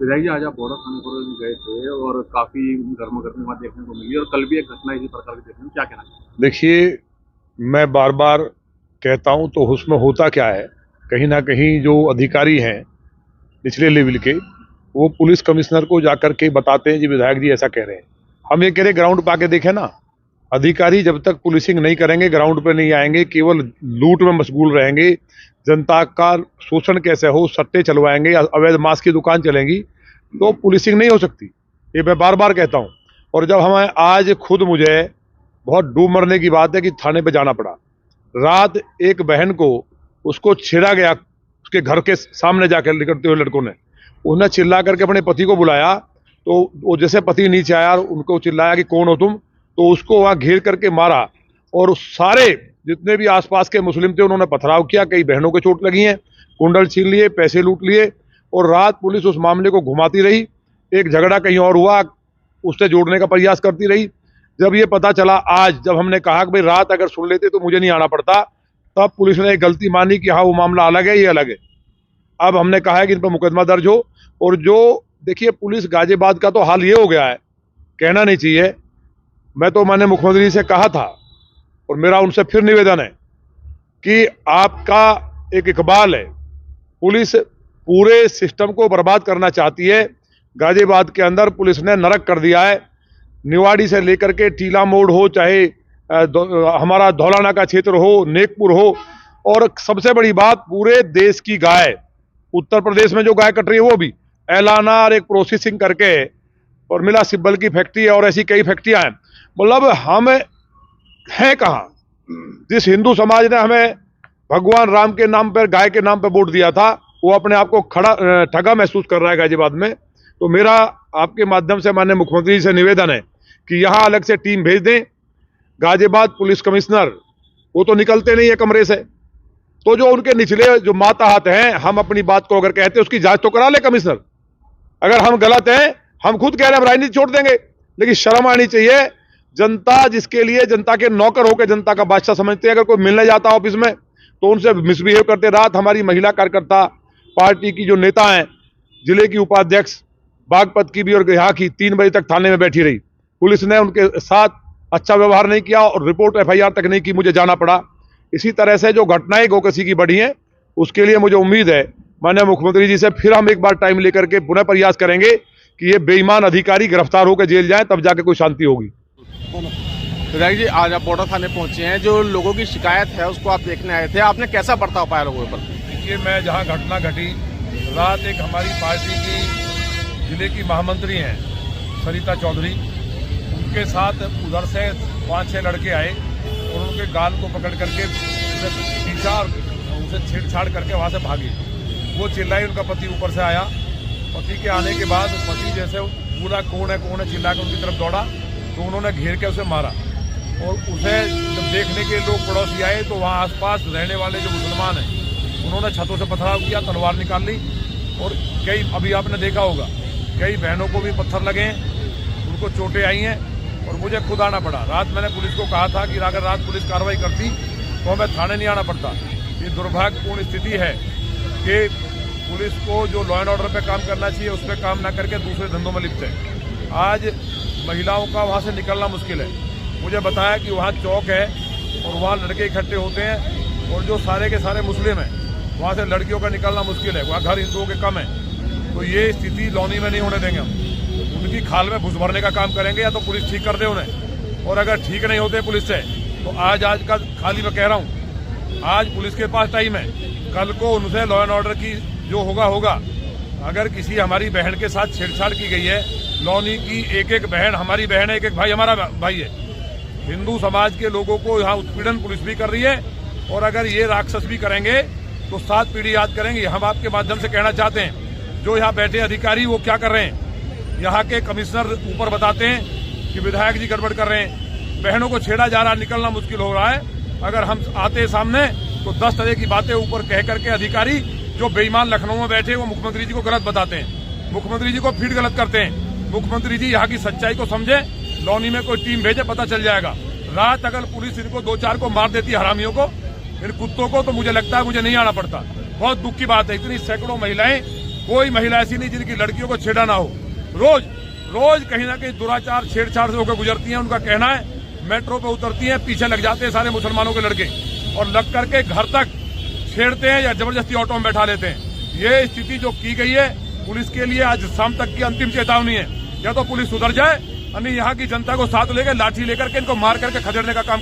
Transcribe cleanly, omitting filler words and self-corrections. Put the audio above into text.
विधायक जी, आज आप बॉर्डर थाने पर गए थे और काफी गर्मा गर्मी वहाँ देखने को मिली और कल भी एक घटना इसी प्रकार की देखने को, क्या कहना चाहिए? देखिए, मैं बार बार कहता हूं तो उसमें होता क्या है, कहीं ना कहीं जो अधिकारी हैं निचले लेवल के, वो पुलिस कमिश्नर को जाकर के बताते हैं जी विधायक जी ऐसा कह रहे हैं। हम ये कह रहे ग्राउंड पे आके देखें ना। अधिकारी जब तक पुलिसिंग नहीं करेंगे, ग्राउंड पे नहीं आएंगे, केवल लूट में मशगूल रहेंगे, जनता का शोषण कैसे हो, सट्टे चलवाएंगे, अवैध मांस की दुकान चलेंगी, तो पुलिसिंग नहीं हो सकती। ये मैं बार बार कहता हूँ। और जब हमें आज खुद मुझे बहुत डूब मरने की बात है कि थाने पे जाना पड़ा। रात एक बहन को उसको छेड़ा गया, उसके घर के सामने जाकर निकलते हुए लड़कों ने, उसने चिल्ला करके अपने पति को बुलाया, तो वो जैसे पति नीचे आया और उनको चिल्लाया कि कौन हो तुम, तो उसको वहां घेर करके मारा। और सारे जितने भी आसपास के मुस्लिम थे उन्होंने पथराव किया, कई बहनों को चोट लगी है, कुंडल छीन लिए, पैसे लूट लिए। और रात पुलिस उस मामले को घुमाती रही, एक झगड़ा कहीं और हुआ, उससे जोड़ने का प्रयास करती रही। जब ये पता चला आज, जब हमने कहा कि भाई रात अगर सुन लेते तो मुझे नहीं आना पड़ता, तब पुलिस ने एक गलती मानी कि हाँ वो मामला अलग है, ये अलग है। अब हमने कहा है कि इन पर मुकदमा दर्ज हो। और जो देखिए पुलिस गाजियाबाद का तो हाल ये हो गया है, कहना नहीं चाहिए। मैंने मुख्यमंत्री जी से कहा था और मेरा उनसे फिर निवेदन है कि आपका एक इकबाल है, पुलिस पूरे सिस्टम को बर्बाद करना चाहती है। गाजियाबाद के अंदर पुलिस ने नरक कर दिया है। निवाड़ी से लेकर के टीला मोड़ हो, चाहे हमारा धौलाना का क्षेत्र हो, नेकपुर हो, और सबसे बड़ी बात पूरे देश की गाय, उत्तर प्रदेश में जो गाय कट रही है वो भी एलाना और एक प्रोसेसिंग करके, और मिला सिब्बल की फैक्ट्री है और ऐसी कई फैक्ट्रियां हैं। मतलब हम हैं कहाँ? जिस हिंदू समाज ने हमें भगवान राम के नाम पर, गाय के नाम पर वोट दिया था, वो अपने आप को ठगा महसूस कर रहा है गाजियाबाद में। तो मेरा आपके माध्यम से माननीय मुख्यमंत्री जी से निवेदन है कि यहाँ अलग से टीम भेज दें। गाजियाबाद पुलिस कमिश्नर वो तो निकलते नहीं है कमरे से, तो जो उनके निचले जो माताहत हैं, हम अपनी बात को अगर कहते हैं उसकी जांच तो करा ले कमिश्नर। अगर हम गलत हैं, हम खुद कह रहे हैं हम राजनीति छोड़ देंगे, लेकिन शर्म आनी चाहिए। जनता जिसके लिए जनता के नौकर होकर जनता का बादशाह समझते हैं, अगर कोई मिलने जाता ऑफिस में तो उनसे मिसबिहेव करते। रात हमारी महिला कार्यकर्ता, पार्टी की जो नेता हैं, जिले की उपाध्यक्ष बागपत की भी और यहाँ की, 3 बजे तक थाने में बैठी रही। पुलिस ने उनके साथ अच्छा व्यवहार नहीं किया और रिपोर्ट FIR तक नहीं की, मुझे जाना पड़ा। इसी तरह से जो घटनाएं गोकसी की बढ़ी हैं, उसके लिए मुझे उम्मीद है माननीय मुख्यमंत्री जी से फिर हम एक बार टाइम लेकर के पुनः प्रयास करेंगे कि ये बेईमान अधिकारी गिरफ्तार होकर जेल जाएं, तब जाके कोई शांति होगी। विधायक जी, आज आप बॉर्डर थाने पहुंचे हैं, जो लोगों की शिकायत है उसको आप देखने आए थे, आपने कैसा बर्ताव पाया लोगों पर? देखिए, मैं जहाँ घटना घटी, रात एक हमारी पार्टी की जिले की महामंत्री हैं सरिता चौधरी, उनके साथ उधर से 5-6 लड़के आए और उनके गाल को पकड़ करके उसे पीछा और उसे छेड़छाड़ करके वहाँ से भागे। वो चिल्लाई, उनका पति ऊपर से आया। पति के आने के बाद पति जैसे पूरा कौन है चिल्ला कर उनकी तरफ दौड़ा, तो उन्होंने घेर के उसे मारा। और उसे जब देखने के लोग पड़ोसी आए तो वहाँ आसपास रहने वाले जो मुसलमान हैं उन्होंने छतों से पथराव किया, तलवार निकाल ली। और कई, अभी आपने देखा होगा, कई बहनों को भी पत्थर लगे हैं, उनको चोटें आई हैं और मुझे खुद आना पड़ा। रात मैंने पुलिस को कहा था कि अगर रात पुलिस कार्रवाई करती तो हमें थाने नहीं आना पड़ता। ये दुर्भाग्यपूर्ण स्थिति है कि पुलिस को जो लॉ एंड ऑर्डर पे काम करना चाहिए उस पर काम ना करके दूसरे धंधों में लिप्त है। आज महिलाओं का वहाँ से निकलना मुश्किल है। मुझे बताया कि वहाँ चौक है और वहाँ लड़के इकट्ठे होते हैं और जो सारे के सारे मुस्लिम हैं, वहाँ से लड़कियों का निकलना मुश्किल है। वहाँ घर हिंदुओं के कम है। तो ये स्थिति लौनी में नहीं होने देंगे हम। उनकी खाल में घुस भरने का काम करेंगे, या तो पुलिस ठीक कर दे उन्हें, और अगर ठीक नहीं होते पुलिस से तो आज का खाली मैं कह रहा हूँ, आज पुलिस के पास टाइम है, कल को उनसे लॉ एंड ऑर्डर की जो होगा। अगर किसी हमारी बहन के साथ छेड़छाड़ की गई है, लौनी की एक बहन हमारी बहन है, एक भाई हमारा भाई है। हिंदू समाज के लोगों को यहाँ उत्पीड़न पुलिस भी कर रही है, और अगर ये राक्षस भी करेंगे तो 7 पीढ़ी याद करेंगे। हम आपके माध्यम से कहना चाहते हैं, जो यहाँ बैठे अधिकारी वो क्या कर रहे हैं। यहाँ के कमिश्नर ऊपर बताते हैं कि विधायक जी गड़बड़ कर रहे हैं, बहनों को छेड़ा जा रहा, निकलना मुश्किल हो रहा है। अगर हम आते सामने तो 10 तरह की बातें ऊपर कह करके अधिकारी जो बेईमान लखनऊ में बैठे वो मुख्यमंत्री जी को गलत बताते हैं, मुख्यमंत्री जी को फीड गलत करते हैं। मुख्यमंत्री जी यहाँ की सच्चाई को समझे, लौनी में कोई टीम भेजे, पता चल जाएगा। रात अगर पुलिस इनको 2-4 को मार देती, हरामियों को, इन कुत्तों को, तो मुझे लगता है मुझे नहीं आना पड़ता। बहुत दुख की बात है, इतनी सैकड़ों महिलाएं कोई महिला ऐसी नहीं जिनकी लड़कियों को छेड़ा ना हो। रोज रोज कहीं ना कहीं दुराचार छेड़छाड़ से होकर गुजरती हैं। उनका कहना है मेट्रो पे उतरती हैं, पीछे लग जाते हैं सारे मुसलमानों के लड़के और लग करके घर तक छेड़ते हैं या जबरदस्ती ऑटो में बैठा लेते हैं। ये स्थिति जो की गई है पुलिस के लिए आज शाम तक की अंतिम चेतावनी है। या तो पुलिस सुधर जाए, अन्य यहाँ की जनता को साथ लेकर लाठी लेकर के इनको मार करके खदेड़ने का काम